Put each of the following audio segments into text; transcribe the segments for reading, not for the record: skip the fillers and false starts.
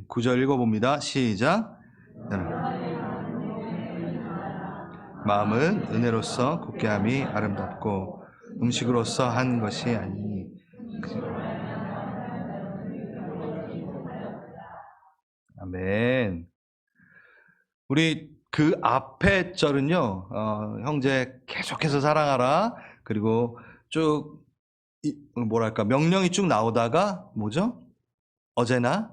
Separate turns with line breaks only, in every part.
9절 읽어봅니다. 시작. 마음은 은혜로서 굳게함이 아름답고 음식으로서 한 것이 아니니. 아멘. 우리 그 앞에 절은요, 형제 계속해서 사랑하라. 그리고 쭉 뭐랄까 명령이 쭉 나오다가 뭐죠? 어제나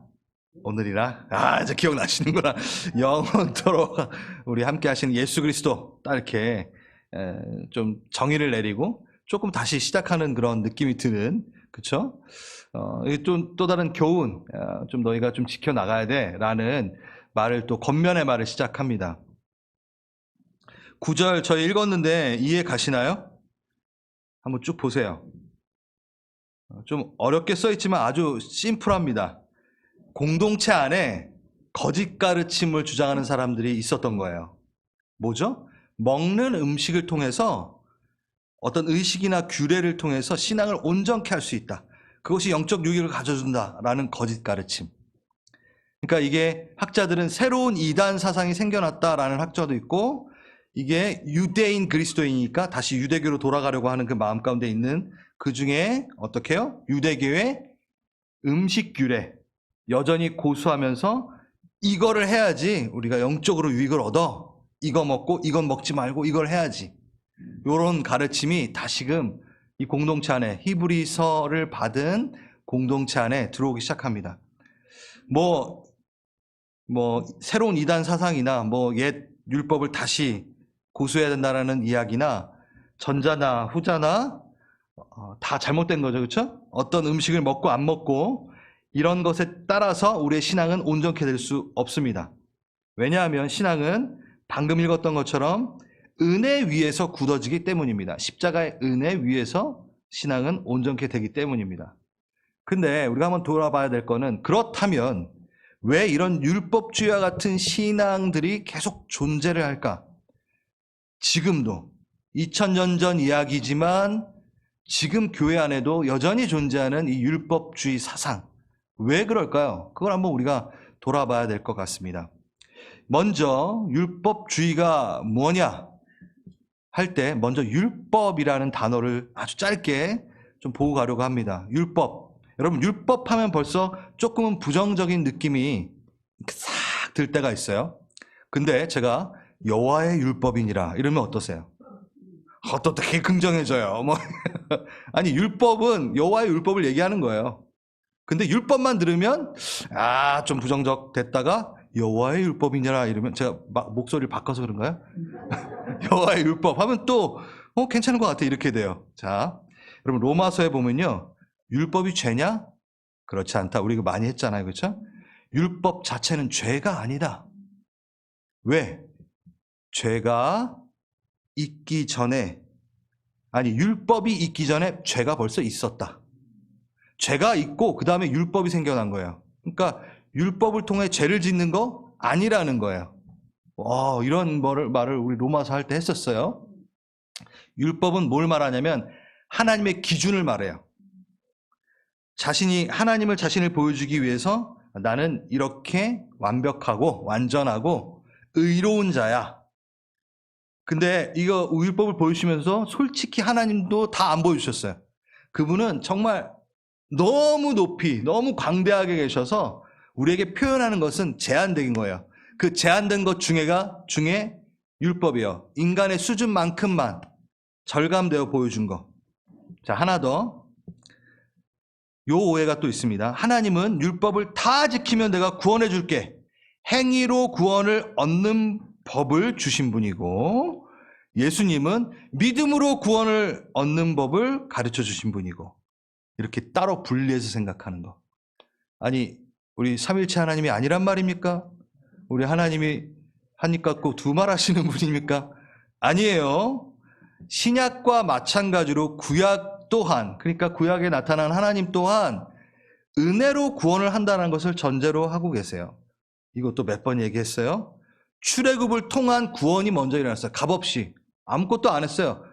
오늘이라. 이제 기억나시는구나. 영원토록 우리 함께 하시는 예수 그리스도. 딱 이렇게 좀 정의를 내리고 조금 다시 시작하는 그런 느낌이 드는, 그쵸? 또 다른 교훈, 좀 너희가 좀 지켜나가야 돼 라는 말을 또 겉면의 말을 시작합니다. 9절 저희 읽었는데 이해 가시나요? 한번 쭉 보세요. 좀 어렵게 써있지만 아주 심플합니다. 공동체 안에 거짓 가르침을 주장하는 사람들이 있었던 거예요. 뭐죠? 먹는 음식을 통해서 어떤 의식이나 규례를 통해서 신앙을 온전케 할 수 있다. 그것이 영적 유익을 가져준다라는 거짓 가르침. 그러니까 이게 학자들은 새로운 이단 사상이 생겨났다라는 학자도 있고, 이게 유대인 그리스도인이니까 다시 유대교로 돌아가려고 하는 그 마음 가운데 있는 그 중에 어떻게 해요? 유대교의 음식 규례, 여전히 고수하면서 이거를 해야지 우리가 영적으로 유익을 얻어. 이거 먹고 이건 먹지 말고 이걸 해야지. 이런 가르침이 다시금 이 공동체 안에, 히브리서를 받은 공동체 안에 들어오기 시작합니다. 뭐 새로운 이단 사상이나 옛 율법을 다시 고수해야 된다라는 이야기나 전자나 후자나 다 잘못된 거죠. 그렇죠? 어떤 음식을 먹고 안 먹고 이런 것에 따라서 우리의 신앙은 온전케 될 수 없습니다. 왜냐하면 신앙은 방금 읽었던 것처럼 은혜 위에서 굳어지기 때문입니다. 십자가의 은혜 위에서 신앙은 온전케 되기 때문입니다. 근데 우리가 한번 돌아봐야 될 거는, 그렇다면 왜 이런 율법주의와 같은 신앙들이 계속 존재를 할까? 지금도 2000년 전 이야기지만 지금 교회 안에도 여전히 존재하는 이 율법주의 사상, 왜 그럴까요? 그걸 한번 우리가 돌아봐야 될 것 같습니다. 먼저 율법주의가 뭐냐 할 때 먼저 율법이라는 단어를 아주 짧게 좀 보고 가려고 합니다. 율법. 여러분, 율법하면 벌써 조금은 부정적인 느낌이 싹 들 때가 있어요. 근데 제가 여호와의 율법이니라 이러면 어떠세요? 또 되게 긍정해져요. 아니, 율법은 여호와의 율법을 얘기하는 거예요. 근데 율법만 들으면 좀 부정적 됐다가 여호와의 율법이니라 이러면, 제가 목소리를 바꿔서 그런가요? 여호와의 율법 하면 또 괜찮은 것 같아, 이렇게 돼요. 자, 여러분, 로마서에 보면요, 율법이 죄냐? 그렇지 않다. 우리 이거 많이 했잖아요, 그렇죠? 율법 자체는 죄가 아니다. 왜? 죄가 있기 전에, 율법이 있기 전에 죄가 벌써 있었다. 죄가 있고 그 다음에 율법이 생겨난 거예요. 그러니까 율법을 통해 죄를 짓는 거 아니라는 거예요. 이런 말을 우리 로마서 할 때 했었어요. 율법은 뭘 말하냐면 하나님의 기준을 말해요. 하나님을 자신을 보여주기 위해서 나는 이렇게 완벽하고 완전하고 의로운 자야. 근데 이거 율법을 보여주시면서 솔직히 하나님도 다 안 보여주셨어요. 그분은 정말 너무 높이, 너무 광대하게 계셔서 우리에게 표현하는 것은 제한된 거예요. 그 제한된 것 중에 율법이에요. 인간의 수준만큼만 절감되어 보여준 거. 자, 하나 더. 요 오해가 또 있습니다. 하나님은 율법을 다 지키면 내가 구원해 줄게. 행위로 구원을 얻는 법을 주신 분이고, 예수님은 믿음으로 구원을 얻는 법을 가르쳐 주신 분이고, 이렇게 따로 분리해서 생각하는 거. 아니, 우리 삼일체 하나님이 아니란 말입니까? 우리 하나님이 한 입 갖고 두 말 하시는 분입니까? 아니에요. 신약과 마찬가지로 구약 또한, 그러니까 구약에 나타난 하나님 또한 은혜로 구원을 한다는 것을 전제로 하고 계세요. 이것도 몇 번 얘기했어요. 출애굽을 통한 구원이 먼저 일어났어요. 값없이. 아무것도 안 했어요.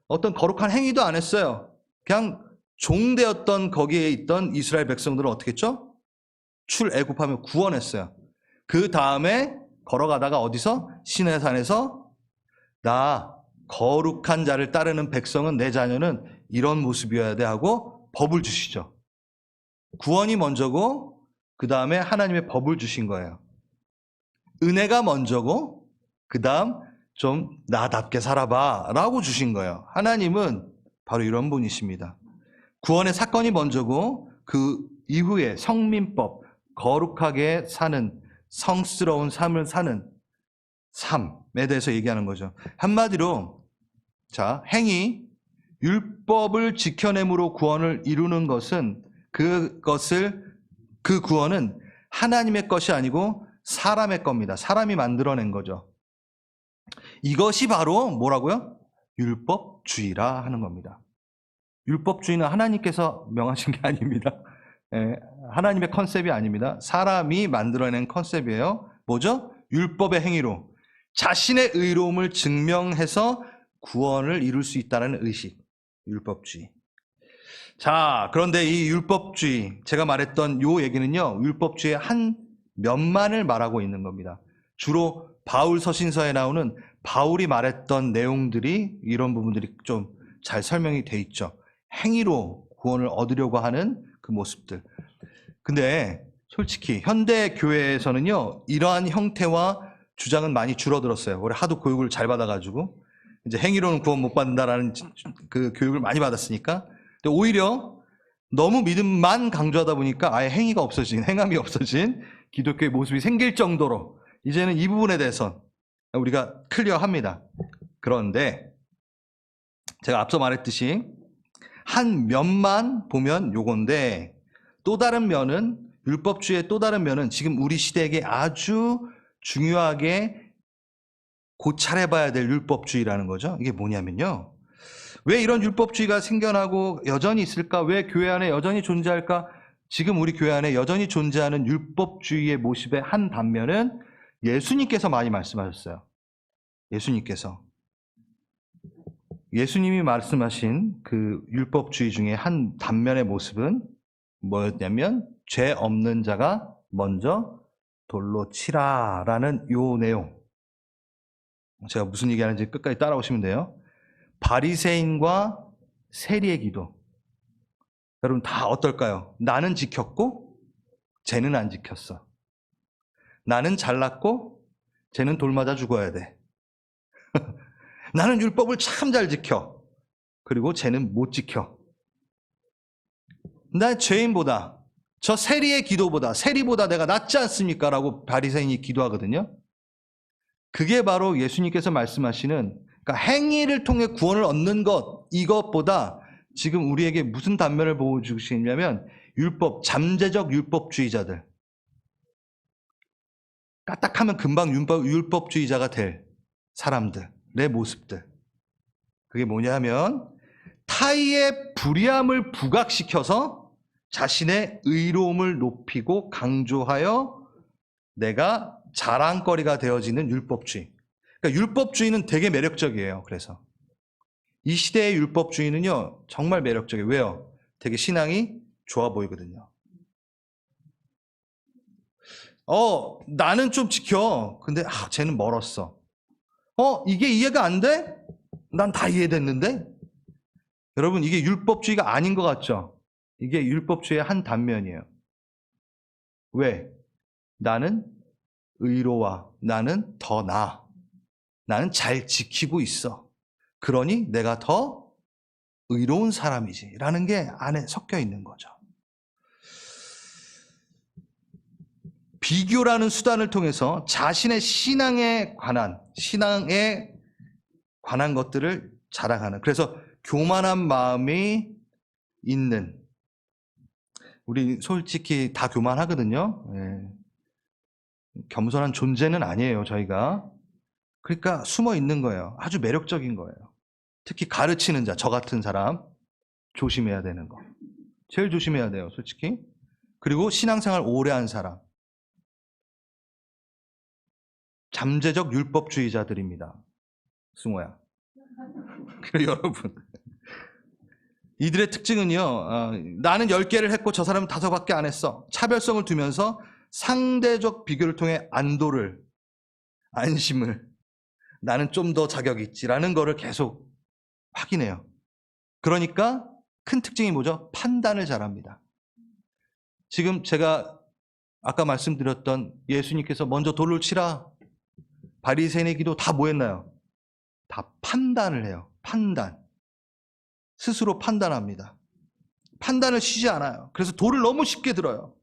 어떤 거룩한 행위도 안 했어요. 그냥 종되었던 거기에 있던 이스라엘 백성들은 어떻게 했죠? 출애굽하며 구원했어요. 그 다음에 걸어가다가 어디서? 시내산에서 나 거룩한 자를 따르는 백성은 내 자녀는 이런 모습이어야 돼 하고 법을 주시죠. 구원이 먼저고 그 다음에 하나님의 법을 주신 거예요. 은혜가 먼저고 그 다음 좀 나답게 살아봐 라고 주신 거예요. 하나님은 바로 이런 분이십니다. 구원의 사건이 먼저고 그 이후에 성민법, 거룩하게 사는 성스러운 삶을 사는 삶에 대해서 얘기하는 거죠. 한마디로 자, 행위, 율법을 지켜냄으로 구원을 이루는 것은 그 구원은 하나님의 것이 아니고 사람의 겁니다. 사람이 만들어낸 거죠. 이것이 바로 뭐라고요? 율법주의라 하는 겁니다. 율법주의는 하나님께서 명하신 게 아닙니다. 하나님의 컨셉이 아닙니다. 사람이 만들어낸 컨셉이에요. 뭐죠? 율법의 행위로 자신의 의로움을 증명해서 구원을 이룰 수 있다는 의식, 율법주의. 자, 그런데 이 율법주의, 제가 말했던 이 얘기는요, 율법주의의 한 면만을 말하고 있는 겁니다. 주로 바울 서신서에 나오는 바울이 말했던 내용들이 이런 부분들이 좀 잘 설명이 돼 있죠. 행위로 구원을 얻으려고 하는 그 모습들. 근데 솔직히 현대 교회에서는요, 이러한 형태와 주장은 많이 줄어들었어요. 우리 하도 교육을 잘 받아가지고 이제 행위로는 구원 못 받는다라는 그 교육을 많이 받았으니까. 근데 오히려 너무 믿음만 강조하다 보니까 아예 행위가 없어진, 행함이 없어진 기독교의 모습이 생길 정도로 이제는 이 부분에 대해서 우리가 클리어합니다. 그런데 제가 앞서 말했듯이 한 면만 보면 요건데 또 다른 면은 율법주의의 또 다른 면은 지금 우리 시대에게 아주 중요하게 고찰해봐야 될 율법주의라는 거죠. 이게 뭐냐면요. 왜 이런 율법주의가 생겨나고 여전히 있을까? 왜 교회 안에 여전히 존재할까? 지금 우리 교회 안에 여전히 존재하는 율법주의의 모습의 한 단면은 예수님께서 많이 말씀하셨어요. 예수님이 말씀하신 그 율법주의 중에 한 단면의 모습은 뭐였냐면 죄 없는 자가 먼저 돌로 치라라는 요 내용. 제가 무슨 얘기하는지 끝까지 따라오시면 돼요. 바리새인과 세리의 기도. 여러분 다 어떨까요? 나는 지켰고 쟤는 안 지켰어. 나는 잘났고 쟤는 돌 맞아 죽어야 돼. 나는 율법을 참 잘 지켜. 그리고 쟤는 못 지켜. 나 죄인보다 저 세리의 기도보다 세리보다 내가 낫지 않습니까? 라고 바리새인이 기도하거든요. 그게 바로 예수님께서 말씀하시는 그러니까 행위를 통해 구원을 얻는 것 이것보다 지금 우리에게 무슨 단면을 보여주시냐면 잠재적 율법주의자들 까딱하면 금방 율법주의자가 될 사람들의 모습들 그게 뭐냐면 타의의 불의함을 부각시켜서 자신의 의로움을 높이고 강조하여 내가 자랑거리가 되어지는 율법주의. 그러니까 율법주의는 되게 매력적이에요. 그래서 이 시대의 율법주의는요 정말 매력적이에요. 왜요? 되게 신앙이 좋아 보이거든요. 나는 좀 지켜. 근데 쟤는 멀었어. 이게 이해가 안 돼? 난 다 이해됐는데? 여러분 이게 율법주의가 아닌 것 같죠? 이게 율법주의의 한 단면이에요. 왜? 나는 의로와 나는 더 나아. 나는 잘 지키고 있어. 그러니 내가 더 의로운 사람이지 라는 게 안에 섞여 있는 거죠. 비교라는 수단을 통해서 자신의 신앙에 관한 것들을 자랑하는 그래서 교만한 마음이 있는 우리 솔직히 다 교만하거든요. 겸손한 존재는 아니에요 저희가. 그러니까 숨어 있는 거예요. 아주 매력적인 거예요. 특히 가르치는 자, 저 같은 사람 조심해야 되는 거. 제일 조심해야 돼요 솔직히. 그리고 신앙생활 오래 한 사람. 잠재적 율법주의자들입니다. 승호야. 그리고 여러분 이들의 특징은요, 나는 10개를 했고 저 사람은 5밖에 안 했어. 차별성을 두면서 상대적 비교를 통해 안심을, 나는 좀 더 자격이 있지라는 거를 계속 확인해요. 그러니까 큰 특징이 뭐죠? 판단을 잘합니다. 지금 제가 아까 말씀드렸던 예수님께서 먼저 돌을 치라. 바리새인의 기도 다 뭐 했나요? 다 판단을 해요. 판단. 스스로 판단합니다. 판단을 쉬지 않아요. 그래서 돌을 너무 쉽게 들어요.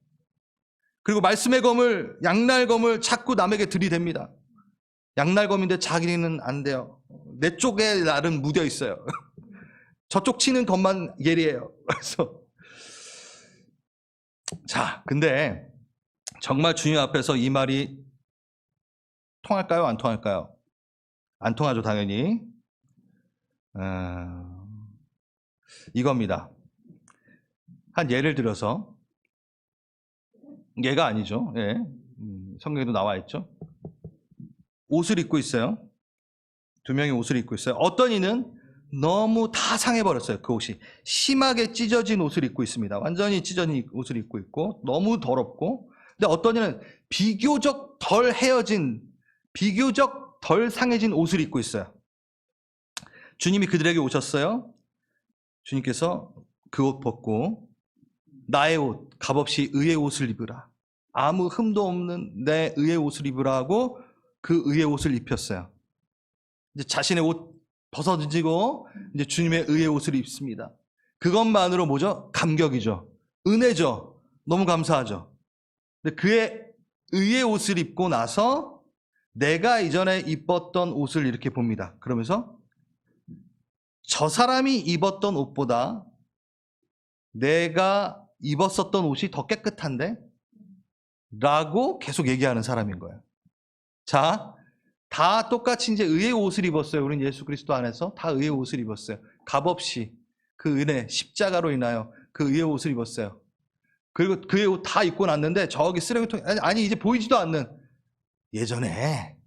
그리고 말씀의 검을, 양날검을 자꾸 남에게 들이댑니다. 양날검인데 자기는 안 돼요. 내 쪽에 날은 묻어 있어요. 저쪽 치는 것만 예리해요. 그래서 자, 근데 정말 주님 앞에서 이 말이 통할까요? 안 통할까요? 안 통하죠, 당연히. 이겁니다. 한 예를 들어서, 예가 아니죠. 예. 성경에도 나와 있죠. 옷을 입고 있어요. 두 명이 옷을 입고 있어요. 어떤 이는 너무 다 상해버렸어요. 그 옷이 심하게 찢어진 옷을 입고 있습니다. 완전히 찢어진 옷을 입고 있고 너무 더럽고, 근데 어떤 이는 비교적 덜 헤어진, 비교적 덜 상해진 옷을 입고 있어요. 주님이 그들에게 오셨어요. 주님께서 그 옷 벗고 나의 옷, 값없이 의의 옷을 입으라. 아무 흠도 없는 내 의의 옷을 입으라 하고 그 의의 옷을 입혔어요. 이제 자신의 옷 벗어지고 이제 주님의 의의 옷을 입습니다. 그것만으로 뭐죠? 감격이죠. 은혜죠. 너무 감사하죠. 근데 그의 의의 옷을 입고 나서 내가 이전에 입었던 옷을 이렇게 봅니다. 그러면서 저 사람이 입었던 옷보다 내가 입었었던 옷이 더 깨끗한데? 라고 계속 얘기하는 사람인 거예요. 자, 다 똑같이 이제 의의 옷을 입었어요. 우리는 예수 그리스도 안에서 다 의의 옷을 입었어요. 값없이 그 은혜, 십자가로 인하여 그 의의 옷을 입었어요. 그리고 그의 옷 다 입고 났는데 저기 쓰레기통, 아니 이제 보이지도 않는, 예전에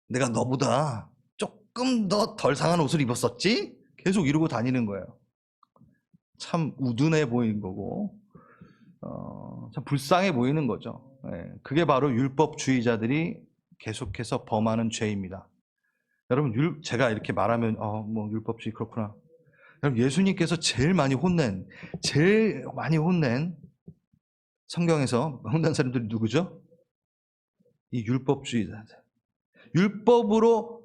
내가 너보다 조금 더 덜 상한 옷을 입었었지? 계속 이러고 다니는 거예요. 참 우둔해 보이는 거고, 참 불쌍해 보이는 거죠. 그게 바로 율법주의자들이 계속해서 범하는 죄입니다. 여러분, 제가 이렇게 말하면 뭐 율법주의 그렇구나. 여러분, 예수님께서 제일 많이 혼낸 성경에서 혼난 사람들이 누구죠? 이 율법주의자들. 율법으로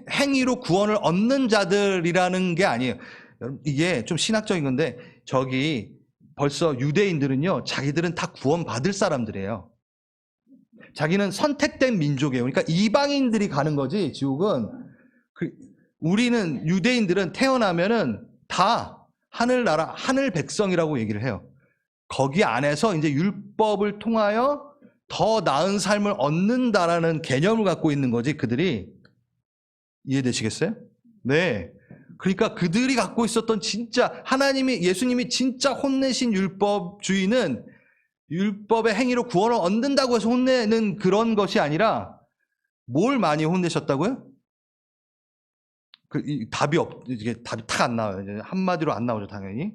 행위로 구원을 얻는 자들이라는 게 아니에요. 여러분, 이게 좀 신학적인 건데, 저기 벌써 유대인들은요, 자기들은 다 구원받을 사람들이에요. 자기는 선택된 민족이에요. 그러니까 이방인들이 가는 거지, 지옥은. 우리는, 유대인들은 태어나면은 다 하늘나라, 하늘 백성이라고 얘기를 해요. 거기 안에서 이제 율법을 통하여 더 나은 삶을 얻는다라는 개념을 갖고 있는 거지, 그들이. 이해되시겠어요? 네. 그러니까 그들이 갖고 있었던 진짜 예수님이 진짜 혼내신 율법주의는 율법의 행위로 구원을 얻는다고 해서 혼내는 그런 것이 아니라 뭘 많이 혼내셨다고요? 이게 답이 탁 안 나와요. 이제 한마디로 안 나오죠, 당연히.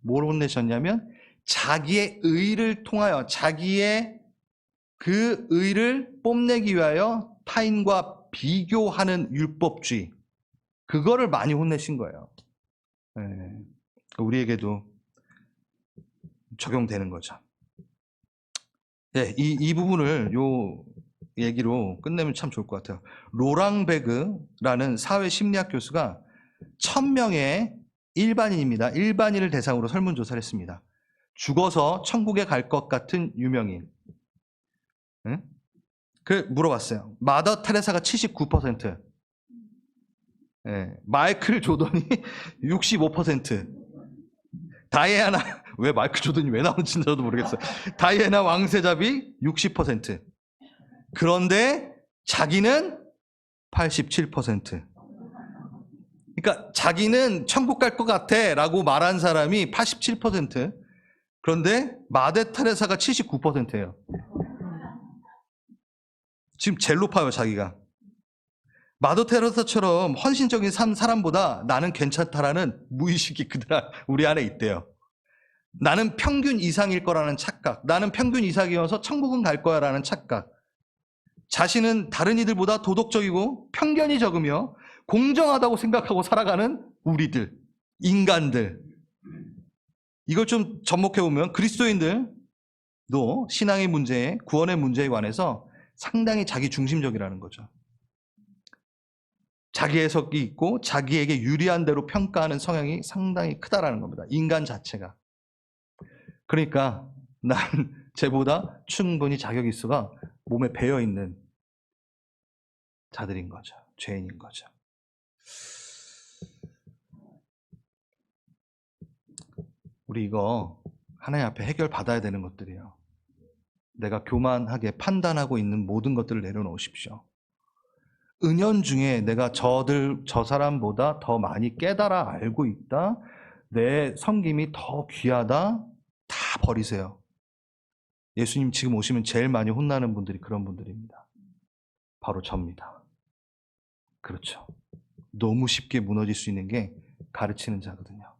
뭘 혼내셨냐면 자기의 의를 통하여 자기의 그 의를 뽐내기 위하여 타인과 비교하는 율법주의, 그거를 많이 혼내신 거예요. 우리에게도 적용되는 거죠. 네, 이 부분을 요 얘기로 끝내면 참 좋을 것 같아요. 로랑베그라는 사회 심리학 교수가 1000명의 일반인입니다. 일반인을 대상으로 설문조사를 했습니다. 죽어서 천국에 갈 것 같은 유명인. 물어봤어요. 마더 테레사가 79%, 마이클 조던이 65%, 다이애나, 왜 마이클 조던이 왜 나오는지 저도 모르겠어요. 다이애나 왕세자비 60%. 그런데 자기는 87%. 그러니까 자기는 천국 갈 것 같아 라고 말한 사람이 87%. 그런데 마더 테레사가 79%예요. 지금 제일 높아요, 자기가. 마더 테레사처럼 헌신적인 사람보다 나는 괜찮다라는 무의식이 우리 안에 있대요. 나는 평균 이상일 거라는 착각, 나는 평균 이상이어서 천국은 갈 거야라는 착각, 자신은 다른 이들보다 도덕적이고 편견이 적으며 공정하다고 생각하고 살아가는 우리들, 인간들. 이걸 좀 접목해보면 그리스도인들도 신앙의 문제에, 구원의 문제에 관해서 상당히 자기 중심적이라는 거죠. 자기 해석이 있고 자기에게 유리한 대로 평가하는 성향이 상당히 크다라는 겁니다. 인간 자체가. 그러니까 난 쟤보다 충분히 자격 있어가 몸에 배어 있는 자들인 거죠. 죄인인 거죠. 우리 이거 하나님 앞에 해결 받아야 되는 것들이에요. 내가 교만하게 판단하고 있는 모든 것들을 내려놓으십시오. 은연중에 내가 저 사람보다 더 많이 깨달아 알고 있다, 내 섬김이 더 귀하다, 다 버리세요. 예수님 지금 오시면 제일 많이 혼나는 분들이 그런 분들입니다. 바로 접니다. 그렇죠. 너무 쉽게 무너질 수 있는 게 가르치는 자거든요.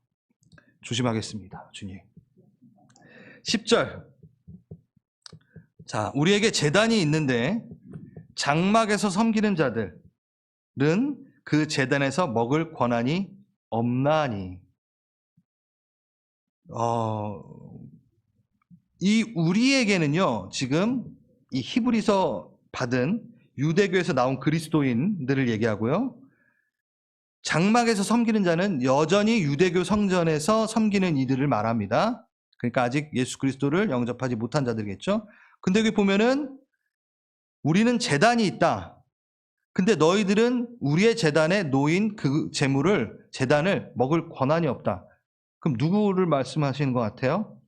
조심하겠습니다. 주님. 10절. 자, 우리에게 제단이 있는데 장막에서 섬기는 자들은 그 제단에서 먹을 권한이 없나니. 이 우리에게는요, 지금 이 히브리서 받은 유대교에서 나온 그리스도인들을 얘기하고요, 장막에서 섬기는 자는 여전히 유대교 성전에서 섬기는 이들을 말합니다. 그러니까 아직 예수 그리스도를 영접하지 못한 자들이겠죠. 근데 여기 보면은 우리는 제단이 있다. 근데 너희들은 우리의 제단에 놓인 그 제단을 먹을 권한이 없다. 그럼 누구를 말씀하시는 것 같아요?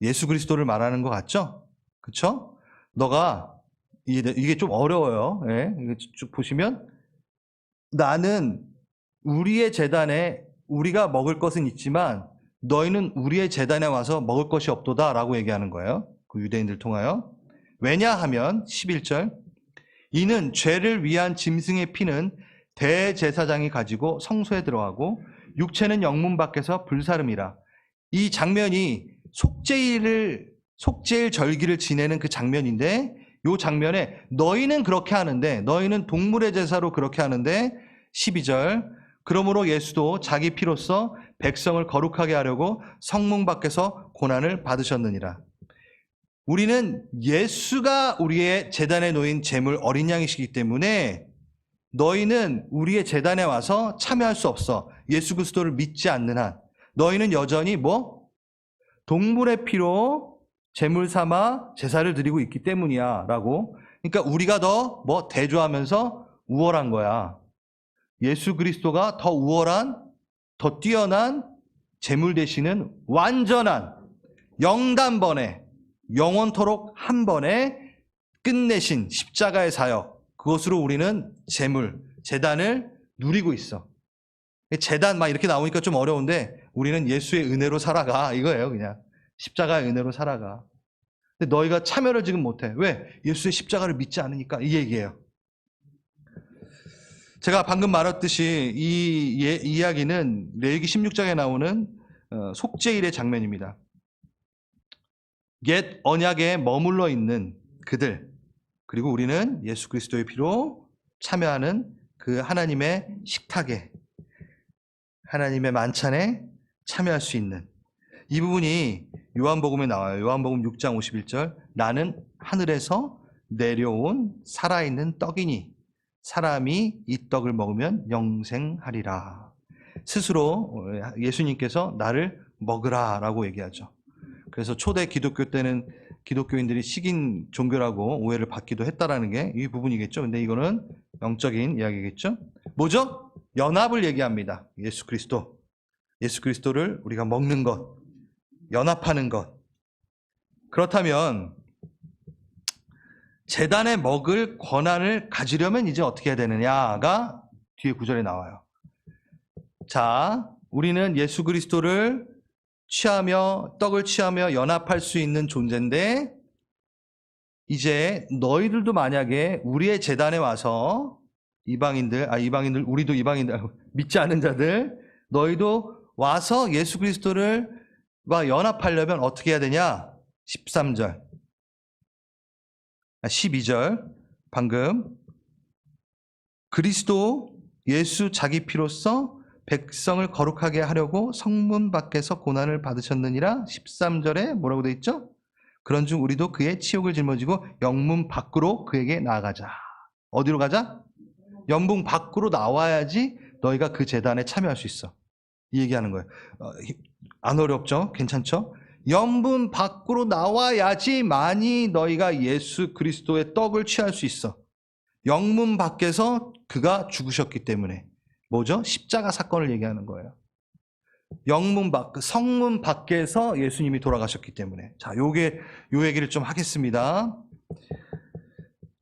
예수 그리스도를 말하는 것 같죠? 그쵸? 너가, 이게 좀 어려워요. 예, 이거 쭉 보시면, 나는 우리의 제단에 우리가 먹을 것은 있지만 너희는 우리의 제단에 와서 먹을 것이 없도다 라고 얘기하는 거예요. 그 유대인들 통하여. 왜냐하면 11절, 이는 죄를 위한 짐승의 피는 대제사장이 가지고 성소에 들어가고 육체는 영문 밖에서 불사름이라. 이 장면이 속죄일 절기를 지내는 그 장면인데, 이 장면에 너희는 그렇게 하는데, 너희는 동물의 제사로 그렇게 하는데, 12절, 그러므로 예수도 자기 피로써 백성을 거룩하게 하려고 성문 밖에서 고난을 받으셨느니라. 우리는 예수가 우리의 제단에 놓인 제물 어린 양이시기 때문에 너희는 우리의 제단에 와서 참여할 수 없어. 예수 그리스도를 믿지 않는 한 너희는 여전히 동물의 피로 제물 삼아 제사를 드리고 있기 때문이야 라고. 그러니까 우리가 더 대조하면서 우월한 거야. 예수 그리스도가 더 우월한, 더 뛰어난 제물 되시는 완전한 영단번에 영원토록 한 번에 끝내신 십자가의 사역, 그것으로 우리는 제단을 누리고 있어. 제단 막 이렇게 나오니까 좀 어려운데 우리는 예수의 은혜로 살아가 이거예요. 그냥 십자가의 은혜로 살아가. 근데 너희가 참여를 지금 못해. 왜? 예수의 십자가를 믿지 않으니까. 이 얘기예요. 제가 방금 말했듯이 이 이야기는 레위기 16장에 나오는 속죄일의 장면입니다. 옛 언약에 머물러 있는 그들, 그리고 우리는 예수 그리스도의 피로 참여하는 그 하나님의 식탁에, 하나님의 만찬에 참여할 수 있는 이 부분이 요한복음에 나와요. 요한복음 6장 51절, 나는 하늘에서 내려온 살아있는 떡이니 사람이 이 떡을 먹으면 영생하리라. 스스로 예수님께서 나를 먹으라 라고 얘기하죠. 그래서 초대 기독교 때는 기독교인들이 식인 종교라고 오해를 받기도 했다라는 게 이 부분이겠죠. 근데 이거는 영적인 이야기겠죠. 뭐죠? 연합을 얘기합니다. 예수 그리스도를 우리가 먹는 것, 연합하는 것. 그렇다면 제단에 먹을 권한을 가지려면 이제 어떻게 해야 되느냐가 뒤에 구절에 나와요. 자, 우리는 예수 그리스도를 떡을 취하며 연합할 수 있는 존재인데, 이제 너희들도 만약에 우리의 제단에 와서 이방인들, 우리도 이방인들, 믿지 않은 자들, 너희도 와서 예수 그리스도를와 연합하려면 어떻게 해야 되냐? 13절, 12절, 방금 그리스도 예수 자기 피로써 백성을 거룩하게 하려고 성문 밖에서 고난을 받으셨느니라. 13절에 뭐라고 되어 있죠? 그런즉 우리도 그의 치욕을 짊어지고 영문 밖으로 그에게 나아가자. 어디로 가자? 영문 밖으로 나와야지 너희가 그 제단에 참여할 수 있어. 이 얘기하는 거예요. 안 어렵죠? 괜찮죠? 영문 밖으로 나와야지만이 너희가 예수 그리스도의 떡을 취할 수 있어. 영문 밖에서 그가 죽으셨기 때문에. 뭐죠? 십자가 사건을 얘기하는 거예요. 영문 밖, 성문 밖에서 예수님이 돌아가셨기 때문에. 자, 요 얘기를 좀 하겠습니다.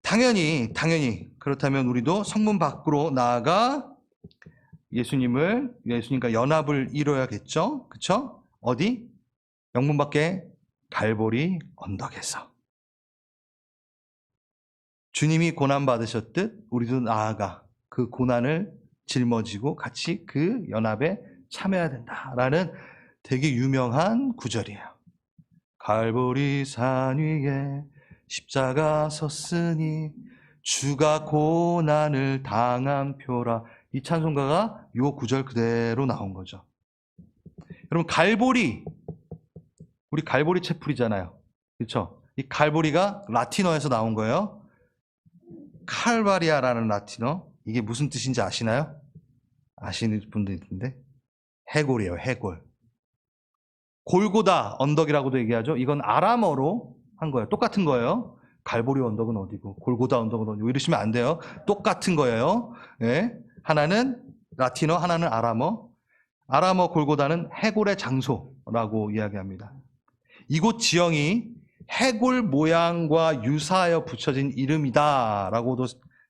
당연히 그렇다면 우리도 성문 밖으로 나아가 예수님과 연합을 이뤄야겠죠? 그쵸? 어디? 영문 밖에 갈보리 언덕에서. 주님이 고난 받으셨듯 우리도 나아가 그 고난을 짊어지고 같이 그 연합에 참여해야 된다라는 되게 유명한 구절이에요. 갈보리 산 위에 십자가 섰으니 주가 고난을 당한 표라. 이 찬송가가 이 구절 그대로 나온 거죠. 여러분, 우리 갈보리 채플이잖아요. 그렇죠? 이 갈보리가 라틴어에서 나온 거예요. 칼바리아라는 라틴어. 이게 무슨 뜻인지 아시나요? 아시는 분들 있는데, 해골이에요. 해골. 골고다 언덕이라고도 얘기하죠. 이건 아람어로 한 거예요. 똑같은 거예요. 갈보리 언덕은 어디고 골고다 언덕은 어디고 이러시면 안 돼요. 똑같은 거예요. 네. 하나는 라틴어, 하나는 아람어. 아람어 골고다는 해골의 장소라고 이야기합니다. 이곳 지형이 해골 모양과 유사하여 붙여진 이름이다라고도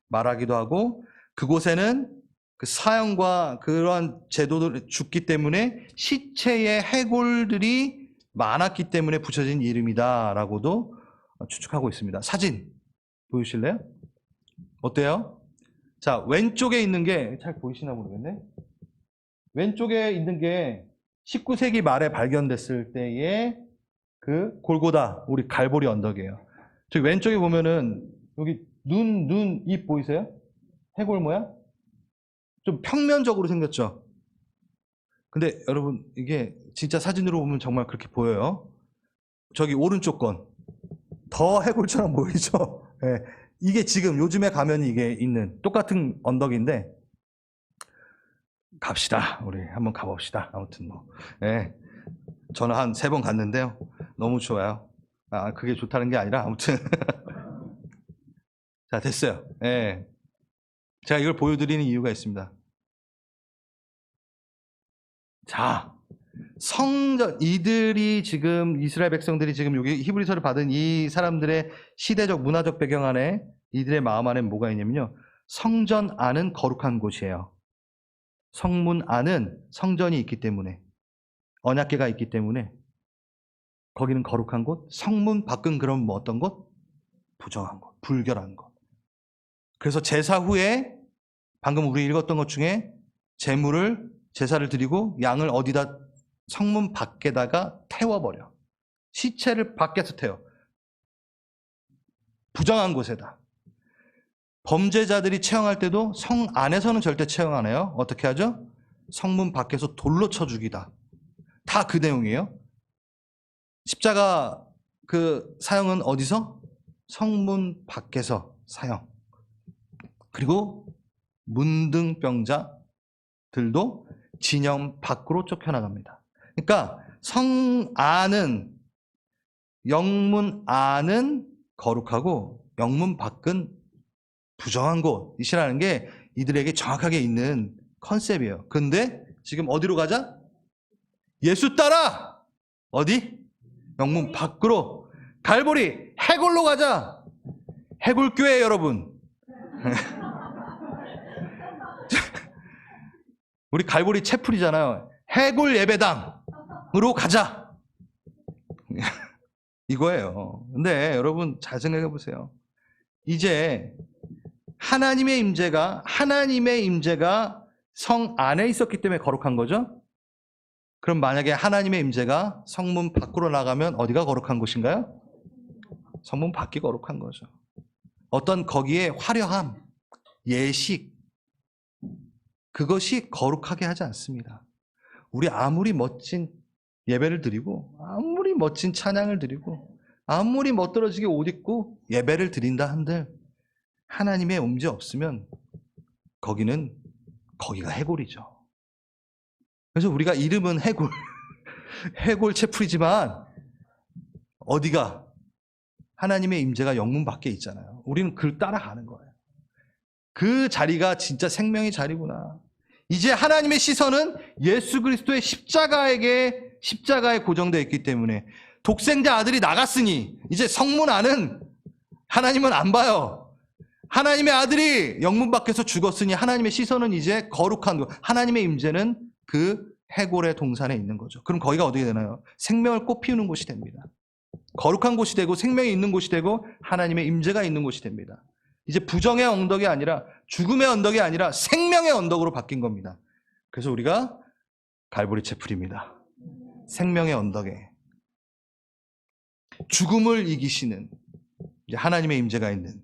말하기도 하고, 그곳에는 그 사형과 그러한 제도를 죽기 때문에 시체의 해골들이 많았기 때문에 붙여진 이름이다라고도 추측하고 있습니다. 사진 보여주실래요? 어때요? 자, 왼쪽에 있는 게 잘 보이시나 모르겠네. 왼쪽에 있는 게 19세기 말에 발견됐을 때의 그 골고다, 우리 갈보리 언덕이에요. 저기 왼쪽에 보면은 여기 입 보이세요? 해골 모양? 좀 평면적으로 생겼죠? 근데 여러분, 이게 진짜 사진으로 보면 정말 그렇게 보여요. 저기 오른쪽 건 더 해골처럼 보이죠? 네. 이게 지금 요즘에 가면 이게 있는 똑같은 언덕인데, 갑시다. 우리 한번 가봅시다. 아무튼 뭐. 네. 저는 한 3번 갔는데요. 너무 좋아요. 그게 좋다는 게 아니라 아무튼. 자, 됐어요. 네. 제가 이걸 보여드리는 이유가 있습니다. 자, 성전, 이들이 지금, 이스라엘 백성들이 지금 여기 히브리서를 받은 이 사람들의 시대적, 문화적 배경 안에, 이들의 마음 안에 뭐가 있냐면요. 성전 안은 거룩한 곳이에요. 성문 안은 성전이 있기 때문에, 언약궤가 있기 때문에, 거기는 거룩한 곳, 성문 밖은 그럼 뭐 어떤 곳? 부정한 곳, 불결한 곳. 그래서 제사 후에, 방금 우리 읽었던 것 중에 제사를 드리고 양을 어디다, 성문 밖에다가 태워버려. 시체를 밖에서 태워. 부정한 곳에다. 범죄자들이 채용할 때도 성 안에서는 절대 채용 안 해요. 어떻게 하죠? 성문 밖에서 돌로 쳐 죽이다. 다 그 내용이에요. 십자가 그 사형은 어디서? 성문 밖에서 사형. 그리고 문둥병자들도 진영 밖으로 쫓겨나갑니다. 그러니까 영문 안은 거룩하고 영문 밖은 부정한 곳이라는 게 이들에게 정확하게 있는 컨셉이에요. 근데 지금 어디로 가자? 예수 따라! 어디? 영문 밖으로. 갈보리, 해골로 가자! 해골교회 여러분. 우리 갈보리 채플이잖아요. 해골 예배당으로 가자. 이거예요. 근데 여러분 잘 생각해 보세요. 이제 하나님의 임재가 성 안에 있었기 때문에 거룩한 거죠. 그럼 만약에 하나님의 임재가 성문 밖으로 나가면 어디가 거룩한 곳인가요? 성문 밖이 거룩한 거죠. 어떤 거기에 화려함, 예식, 그것이 거룩하게 하지 않습니다. 우리 아무리 멋진 예배를 드리고, 아무리 멋진 찬양을 드리고, 아무리 멋들어지게 옷 입고 예배를 드린다 한들 하나님의 임재 없으면 거기가 해골이죠. 그래서 우리가 이름은 해골, 해골 채플이지만 어디가 하나님의 임재가 영문 밖에 있잖아요. 우리는 그를 따라가는 거예요. 그 자리가 진짜 생명의 자리구나. 이제 하나님의 시선은 예수 그리스도의 십자가에 고정되어 있기 때문에 독생자 아들이 나갔으니 이제 성문 안은 하나님은 안 봐요. 하나님의 아들이 영문 밖에서 죽었으니 하나님의 시선은 이제 거룩한 것, 하나님의 임재는 그 해골의 동산에 있는 거죠. 그럼 거기가 어떻게 되나요? 생명을 꽃피우는 곳이 됩니다. 거룩한 곳이 되고 생명이 있는 곳이 되고 하나님의 임재가 있는 곳이 됩니다. 이제 부정의 언덕이 아니라 죽음의 언덕이 아니라 생명의 언덕으로 바뀐 겁니다. 그래서 우리가 갈보리 채플입니다. 생명의 언덕에 죽음을 이기시는 하나님의 임재가 있는.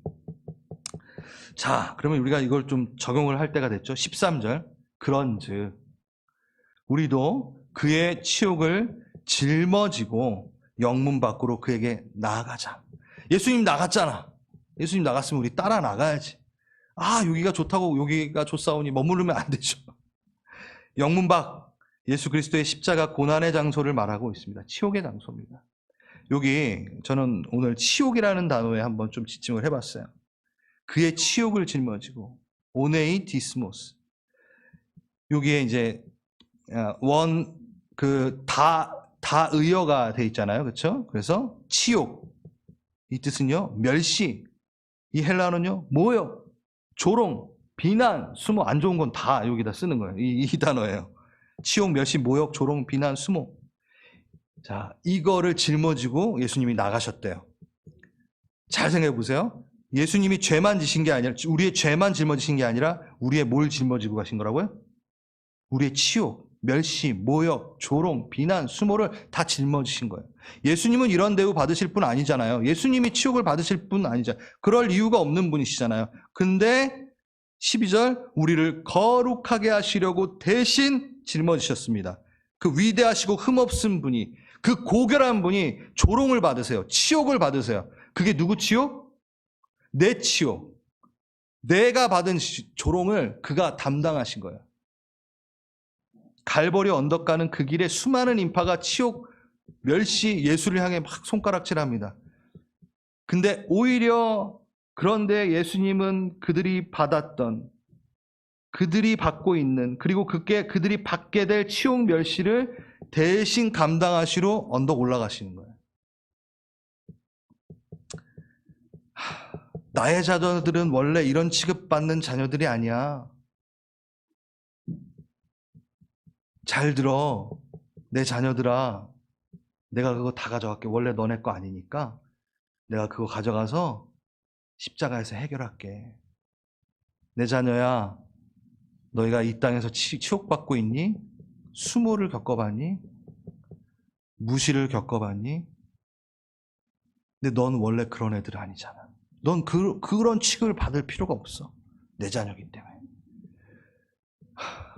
자, 그러면 우리가 이걸 좀 적용을 할 때가 됐죠. 13절. 그런즉 우리도 그의 치욕을 짊어지고 영문 밖으로 그에게 나아가자. 예수님 나갔잖아. 예수님 나갔으면 우리 따라 나가야지. 아, 여기가 좋다고 여기가 좋사오니 머무르면 안 되죠. 영문 밖, 예수 그리스도의 십자가 고난의 장소를 말하고 있습니다. 치욕의 장소입니다. 여기 저는 오늘 치욕이라는 단어에 한번 좀 집중을 해봤어요. 그의 치욕을 짊어지고 오네이 디스모스. 여기에 이제 다의어가 돼 있잖아요. 그렇죠? 그래서 치욕, 이 뜻은요 멸시, 이 헬라어는요 모욕, 조롱, 비난, 수모. 안 좋은 건 다 여기다 쓰는 거예요. 이 단어예요. 치욕, 멸시, 모욕, 조롱, 비난, 수모. 자, 이거를 짊어지고 예수님이 나가셨대요. 잘 생각해 보세요. 예수님이 죄만 지신 게 아니라, 우리의 죄만 짊어지신 게 아니라 우리의 뭘 짊어지고 가신 거라고요? 우리의 치욕, 멸시, 모욕, 조롱, 비난, 수모를 다 짊어지신 거예요. 예수님은 이런 대우 받으실 분 아니잖아요. 예수님이 치욕을 받으실 분 아니잖아요. 그럴 이유가 없는 분이시잖아요. 근데 12절, 우리를 거룩하게 하시려고 대신 짊어지셨습니다. 그 위대하시고 흠없은 분이, 그 고결한 분이 조롱을 받으세요. 치욕을 받으세요. 그게 누구 치욕? 내 치욕. 내가 받은 조롱을 그가 담당하신 거예요. 갈보리 언덕 가는 그 길에 수많은 인파가 치욕, 멸시, 예수를 향해 막 손가락질합니다. 근데 오히려 그런데 예수님은 그들이 받았던, 그들이 받고 있는, 그리고 그들이 받게 될 치욕, 멸시를 대신 감당하시러 언덕 올라가시는 거예요. 나의 자녀들은 원래 이런 취급받는 자녀들이 아니야. 잘 들어. 내 자녀들아, 내가 그거 다 가져갈게. 원래 너네 거 아니니까 내가 그거 가져가서 십자가에서 해결할게. 내 자녀야, 너희가 이 땅에서 치욕받고 있니? 수모를 겪어봤니? 무시를 겪어봤니? 근데 넌 원래 그런 애들 아니잖아. 넌 그런 취급을 받을 필요가 없어. 내 자녀이기 때문에.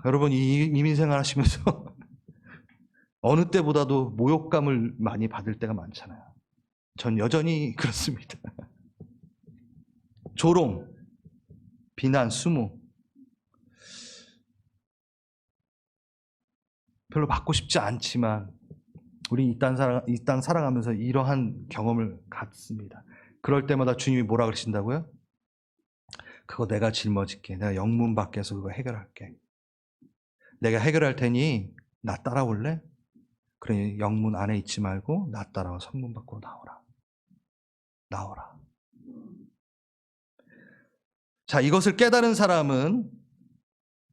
여러분, 이민생활 하시면서 어느 때보다도 모욕감을 많이 받을 때가 많잖아요. 전 여전히 그렇습니다. 조롱, 비난, 수모. 별로 받고 싶지 않지만 우리 이 땅 살아가면서 이러한 경험을 갖습니다. 그럴 때마다 주님이 뭐라 그러신다고요? 그거 내가 짊어질게. 내가 영문 밖에서 그거 해결할게. 내가 해결할 테니 나 따라올래? 그러니 영문 안에 있지 말고 나 따라와 성문 밖으로 나오라. 자, 이것을 깨달은 사람은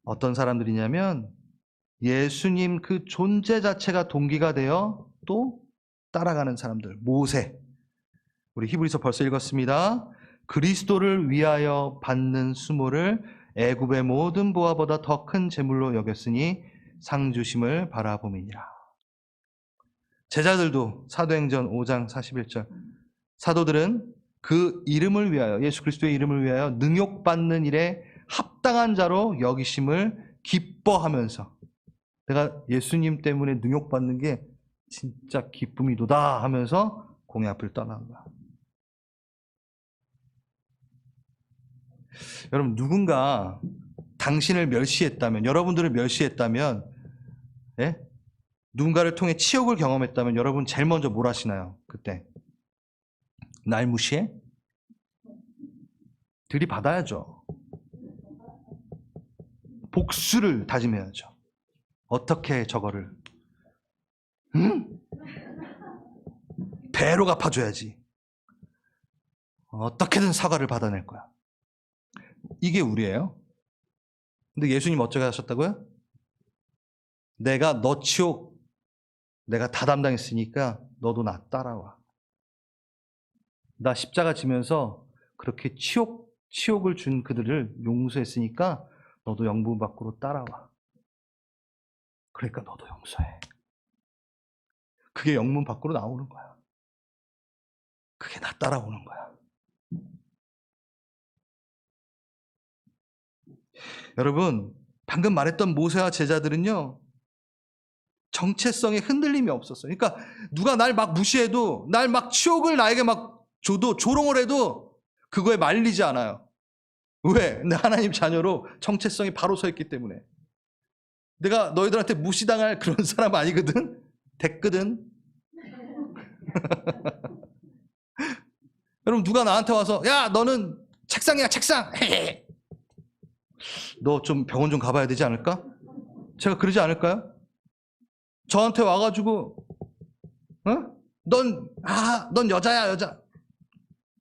어떤 사람들이냐면 예수님 그 존재 자체가 동기가 되어 또 따라가는 사람들. 모세. 우리 히브리서 벌써 읽었습니다. 그리스도를 위하여 받는 수모를 애굽의 모든 보화보다 더 큰 재물로 여겼으니 상 주심을 바라봄이니라. 제자들도 사도행전 5장 41절 사도들은 그 이름을 위하여, 예수 그리스도의 이름을 위하여 능욕받는 일에 합당한 자로 여기심을 기뻐하면서, 내가 예수님 때문에 능욕받는 게 진짜 기쁨이도다 하면서 공의 앞을 떠난 거야. 여러분, 누군가 당신을 멸시했다면, 여러분들을 멸시했다면, 예? 누군가를 통해 치욕을 경험했다면 여러분 제일 먼저 뭘 하시나요? 그때 날 무시해? 들이받아야죠. 복수를 다짐해야죠. 어떻게 저거를 배로 갚아줘야지. 어떻게든 사과를 받아낼 거야. 이게 우리예요. 근데 예수님 어쩌게 하셨다고요? 내가 너 치욕 내가 다 담당했으니까 너도 나 따라와. 나 십자가 지면서 그렇게 치욕을 준 그들을 용서했으니까 너도 영분 밖으로 따라와. 그러니까 너도 용서해. 그게 영문 밖으로 나오는 거야. 그게 나 따라오는 거야. 여러분, 방금 말했던 모세와 제자들은요, 정체성에 흔들림이 없었어요. 그러니까 누가 날 막 무시해도, 날 막 치욕을 나에게 막 줘도, 조롱을 해도 그거에 말리지 않아요. 왜? 내 하나님 자녀로 정체성이 바로 서 있기 때문에. 내가 너희들한테 무시당할 그런 사람 아니거든? 됐거든? 여러분, 누가 나한테 와서 야 너는 책상이야 책상, 너 좀 병원 좀 가봐야 되지 않을까? 제가 그러지 않을까요? 저한테 와가지고 넌 여자야 여자.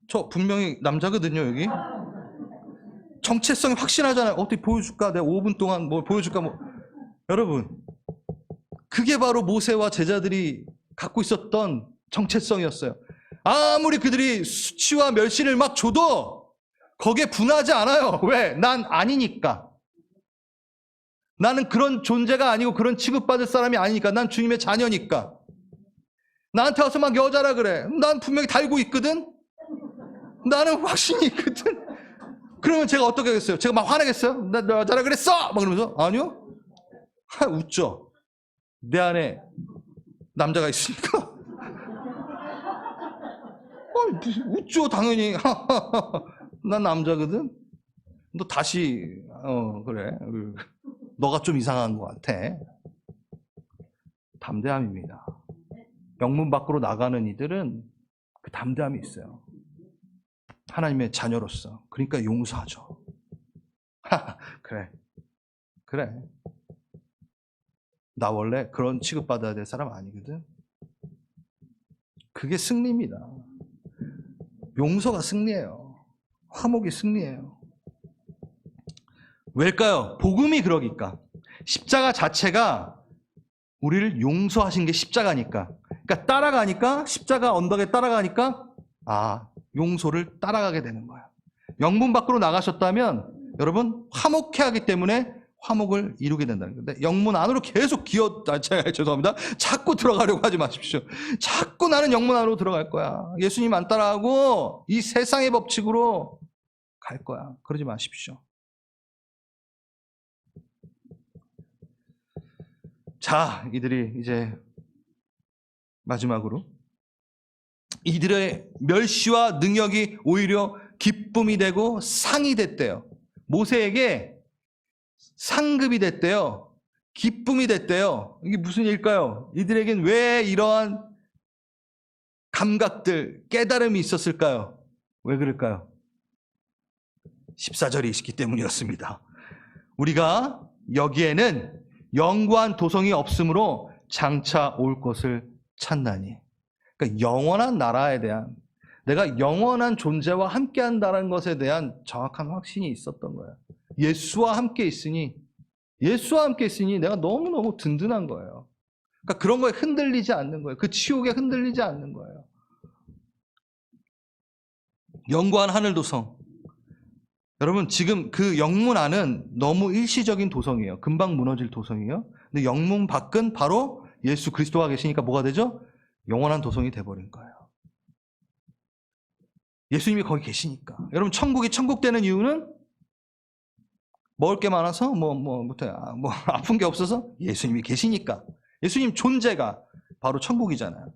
저 분명히 남자거든요. 여기 정체성이 확신하잖아요. 어떻게 보여줄까? 내가 5분 동안 뭐 보여줄까? 뭐. 여러분, 그게 바로 모세와 제자들이 갖고 있었던 정체성이었어요. 아무리 그들이 수치와 멸시를 막 줘도 거기에 분하지 않아요. 왜? 난 아니니까. 나는 그런 존재가 아니고 그런 취급받을 사람이 아니니까. 난 주님의 자녀니까. 나한테 와서 막 여자라 그래. 난 분명히 달고 있거든. 나는 확신이 있거든. 그러면 제가 어떻게 하겠어요? 제가 막 화내겠어요? 나 여자라 그랬어! 막 그러면서. 아니요. 웃죠. 내 안에 남자가 있으니까. 웃죠, 당연히. 난 남자거든. 너 다시 그래. 너가 좀 이상한 것 같아. 담대함입니다. 영문 밖으로 나가는 이들은 그 담대함이 있어요. 하나님의 자녀로서. 그러니까 용서하죠. 그래. 나 원래 그런 취급받아야 될 사람 아니거든. 그게 승리입니다. 용서가 승리예요. 화목이 승리예요. 왜일까요? 복음이 그러니까. 십자가 자체가 우리를 용서하신 게 십자가니까. 그러니까 따라가니까, 십자가 언덕에 따라가니까 용서를 따라가게 되는 거야. 영문 밖으로 나가셨다면 여러분 화목해 하기 때문에 화목을 이루게 된다는 건데, 영문 안으로 계속 죄송합니다. 자꾸 들어가려고 하지 마십시오. 자꾸 나는 영문 안으로 들어갈 거야. 예수님 안 따라하고 이 세상의 법칙으로 갈 거야. 그러지 마십시오. 자, 이들이 이제 마지막으로 이들의 멸시와 능력이 오히려 기쁨이 되고 상이 됐대요. 모세에게 상급이 됐대요. 기쁨이 됐대요. 이게 무슨 일일까요? 이들에겐 왜 이러한 감각들, 깨달음이 있었을까요? 왜 그럴까요? 14절이 있기 때문이었습니다. 우리가 여기에는 영구한 도성이 없으므로 장차 올 것을 찾나니. 그러니까 영원한 나라에 대한, 내가 영원한 존재와 함께한다는 것에 대한 정확한 확신이 있었던 거예요. 예수와 함께 있으니 내가 너무너무 든든한 거예요. 그러니까 그런 거에 흔들리지 않는 거예요. 그 치욕에 흔들리지 않는 거예요. 영구한 하늘 도성. 여러분 지금 그 영문 안은 너무 일시적인 도성이에요. 금방 무너질 도성이에요. 근데 영문 밖은 바로 예수 그리스도가 계시니까 뭐가 되죠? 영원한 도성이 돼버린 거예요. 예수님이 거기 계시니까. 여러분 천국이 천국 되는 이유는 먹을 게 많아서 아픈 게 없어서 예수님이 계시니까. 예수님 존재가 바로 천국이잖아요.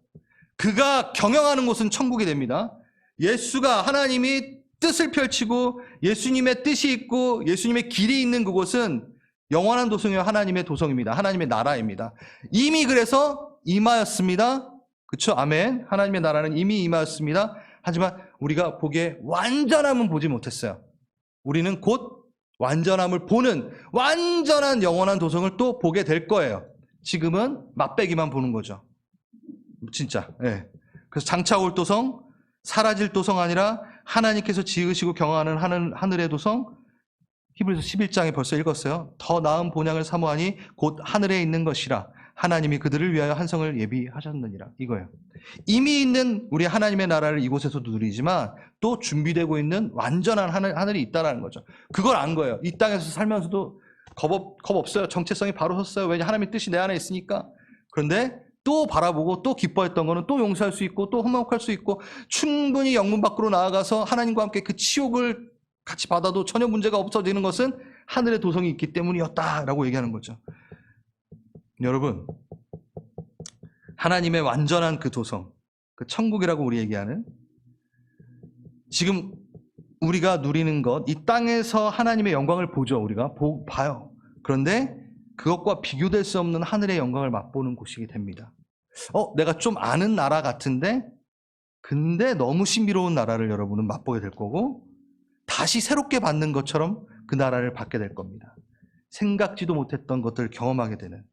그가 경영하는 곳은 천국이 됩니다. 예수가 하나님이 뜻을 펼치고 예수님의 뜻이 있고 예수님의 길이 있는 그곳은 영원한 도성이요 하나님의 도성입니다. 하나님의 나라입니다. 이미 그래서 임하였습니다. 그렇죠? 아멘. 하나님의 나라는 이미 임하였습니다. 하지만 우리가 보기에 완전함은 보지 못했어요. 우리는 곧 완전함을 보는 완전한 영원한 도성을 또 보게 될 거예요. 지금은 맛배기만 보는 거죠. 진짜. 네. 그래서 장차 올 도성, 사라질 도성 아니라 하나님께서 지으시고 경영하는 하늘의 도성. 히브리서 11장에 벌써 읽었어요. 더 나은 본향을 사모하니 곧 하늘에 있는 것이라 하나님이 그들을 위하여 한 성을 예비하셨느니라. 이거예요. 이미 있는 우리 하나님의 나라를 이곳에서도 누리지만 또 준비되고 있는 완전한 하늘이 있다는 거죠. 그걸 안 거예요. 이 땅에서 살면서도 겁 없어요. 정체성이 바로 섰어요. 왜냐 하나님의 뜻이 내 안에 있으니까. 그런데 또 바라보고 또 기뻐했던 거는 또 용서할 수 있고 또 흠목할 수 있고 충분히 영문 밖으로 나아가서 하나님과 함께 그 치욕을 같이 받아도 전혀 문제가 없어지는 것은 하늘의 도성이 있기 때문이었다라고 얘기하는 거죠. 여러분, 하나님의 완전한 그 도성, 그 천국이라고 우리 얘기하는 지금 우리가 누리는 것, 이 땅에서 하나님의 영광을 보죠. 우리가 봐요. 그런데 그것과 비교될 수 없는 하늘의 영광을 맛보는 곳이 됩니다. 내가 좀 아는 나라 같은데 근데 너무 신비로운 나라를 여러분은 맛보게 될 거고 다시 새롭게 받는 것처럼 그 나라를 받게 될 겁니다. 생각지도 못했던 것들을 경험하게 되는.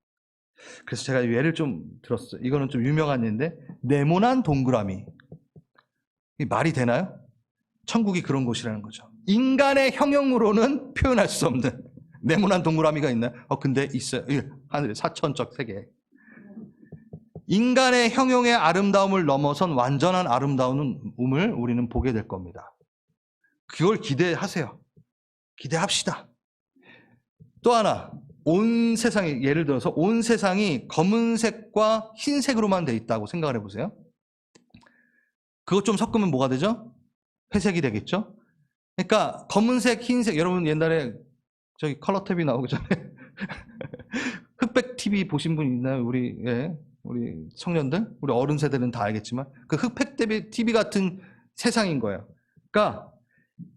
그래서 제가 예를 좀 들었어요. 이거는 좀 유명한 예인데 네모난 동그라미. 말이 되나요? 천국이 그런 곳이라는 거죠. 인간의 형용으로는 표현할 수 없는 네모난 동그라미가 있나요? 근데 있어요. 하늘에 사천적 세계. 인간의 형용의 아름다움을 넘어선 완전한 아름다움을 우리는 보게 될 겁니다. 그걸 기대하세요. 기대합시다. 또 하나, 온 세상이, 예를 들어서 온 세상이 검은색과 흰색으로만 돼 있다고 생각을 해보세요. 그것 좀 섞으면 뭐가 되죠? 회색이 되겠죠? 그러니까 검은색, 흰색, 여러분 옛날에 저기 컬러 TV 나오기 전에 흑백 TV 보신 분 있나요? 우리 청년들? 우리 어른 세대는 다 알겠지만 그 흑백 TV 같은 세상인 거예요. 그러니까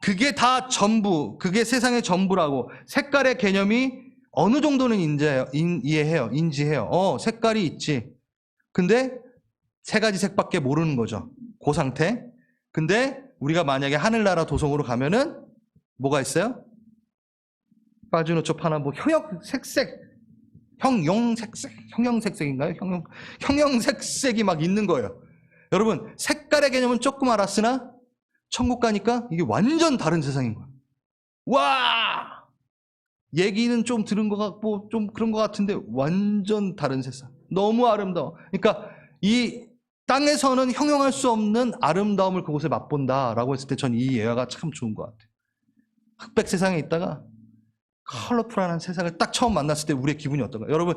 그게 다 전부, 그게 세상의 전부라고. 색깔의 개념이 어느 정도는 인지해요. 색깔이 있지. 근데 세 가지 색밖에 모르는 거죠. 그 상태. 근데 우리가 만약에 하늘나라 도성으로 가면은 뭐가 있어요? 빠지노초 파나 형형색색인가요? 형형색색이 막 있는 거예요. 여러분 색깔의 개념은 조금 알았으나 천국 가니까 이게 완전 다른 세상인 거예요. 와! 얘기는 좀 들은 것 같고 좀 그런 것 같은데 완전 다른 세상. 너무 아름다워. 그러니까 이 땅에서는 형용할 수 없는 아름다움을 그곳에 맛본다라고 했을 때 전 이 예화가 참 좋은 것 같아요. 흑백 세상에 있다가 컬러풀한 세상을 딱 처음 만났을 때 우리의 기분이 어떤가요? 여러분,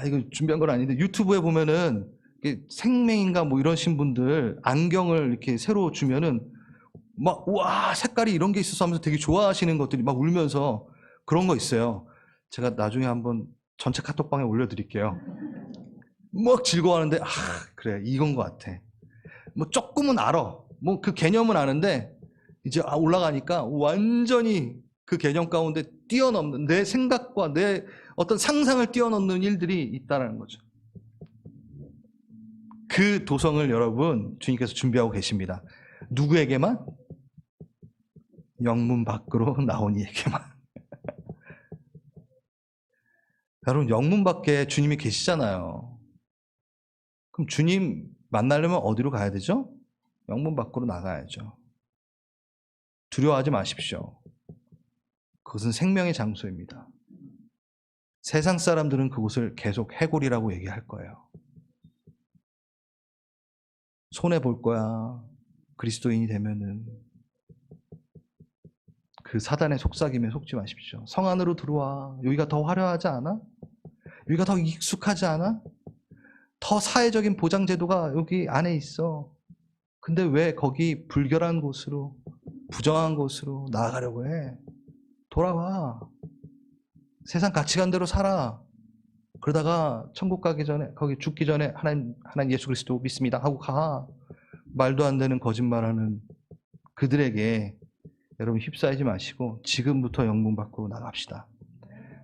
이거 준비한 건 아닌데 유튜브에 보면은 생맹인가 뭐 이러신 분들 안경을 이렇게 새로 주면은 막 와 색깔이 이런 게 있어서 하면서 되게 좋아하시는 것들이 막 울면서 그런 거 있어요. 제가 나중에 한번 전체 카톡방에 올려드릴게요. 막 즐거워하는데 그래 이건 것 같아. 뭐 조금은 알아. 뭐 그 개념은 아는데 이제 올라가니까 완전히 그 개념 가운데 뛰어넘는 내 생각과 내 어떤 상상을 뛰어넘는 일들이 있다는 거죠. 그 도성을 여러분 주님께서 준비하고 계십니다. 누구에게만? 영문 밖으로 나온 이에게만. 여러분 영문 밖에 주님이 계시잖아요. 그럼 주님 만나려면 어디로 가야 되죠? 영문 밖으로 나가야죠. 두려워하지 마십시오. 그것은 생명의 장소입니다. 세상 사람들은 그곳을 계속 해골이라고 얘기할 거예요. 손해 볼 거야. 그리스도인이 되면은 그 사단의 속삭임에 속지 마십시오. 성 안으로 들어와. 여기가 더 화려하지 않아? 여기가 더 익숙하지 않아? 더 사회적인 보장제도가 여기 안에 있어. 근데 왜 거기 불결한 곳으로, 부정한 곳으로 나아가려고 해? 돌아와. 세상 가치관대로 살아. 그러다가 천국 가기 전에, 거기 죽기 전에 하나님 예수 그리스도 믿습니다 하고 가. 말도 안 되는 거짓말하는 그들에게 여러분 휩싸이지 마시고 지금부터 영분 밖으로 나갑시다.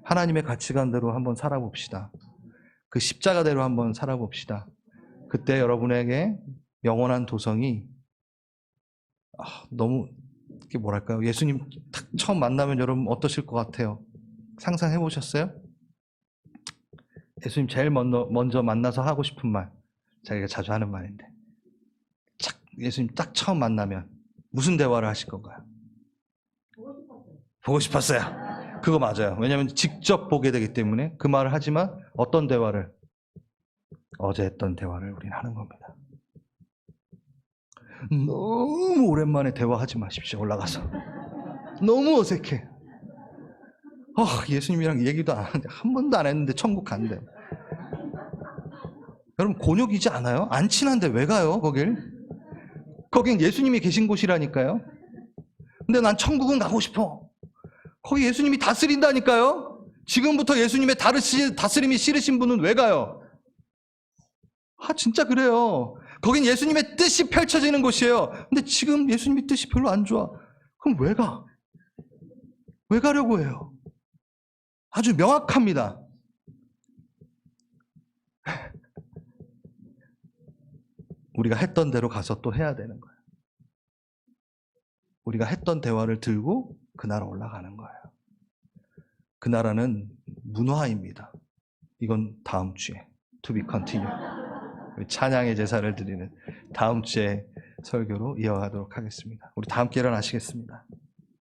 하나님의 가치관대로 한번 살아봅시다. 그 십자가대로 한번 살아봅시다. 그때 여러분에게 영원한 도성이 너무 이게 뭐랄까요? 예수님 딱 처음 만나면 여러분 어떠실 것 같아요? 상상해 보셨어요? 예수님 제일 먼저 만나서 하고 싶은 말, 자기가 자주 하는 말인데 예수님 딱 처음 만나면 무슨 대화를 하실 건가요? 보고 싶었어요. 그거 맞아요. 왜냐하면 직접 보게 되기 때문에 그 말을 하지만 어떤 대화를? 어제 했던 대화를 우리는 하는 겁니다. 너무 오랜만에 대화하지 마십시오. 올라가서 너무 어색해. 예수님이랑 얘기도 한 번도 안 했는데 천국 간대. 여러분 곤욕이지 않아요? 안 친한데 왜 가요 거길? 거긴 예수님이 계신 곳이라니까요. 근데 난 천국은 가고 싶어. 거기 예수님이 다스린다니까요. 지금부터 예수님의 다스림이 싫으신 분은 왜 가요? 진짜 그래요. 거긴 예수님의 뜻이 펼쳐지는 곳이에요. 근데 지금 예수님의 뜻이 별로 안 좋아. 그럼 왜 가? 왜 가려고 해요? 아주 명확합니다. 우리가 했던 대로 가서 또 해야 되는 거예요. 우리가 했던 대화를 들고 그 나라 올라가는 거예요. 그 나라는 문화입니다. 이건 다음 주에 to be continued. 찬양의 제사를 드리는 다음 주에 설교로 이어가도록 하겠습니다. 우리 다 함께 일어나시겠습니다.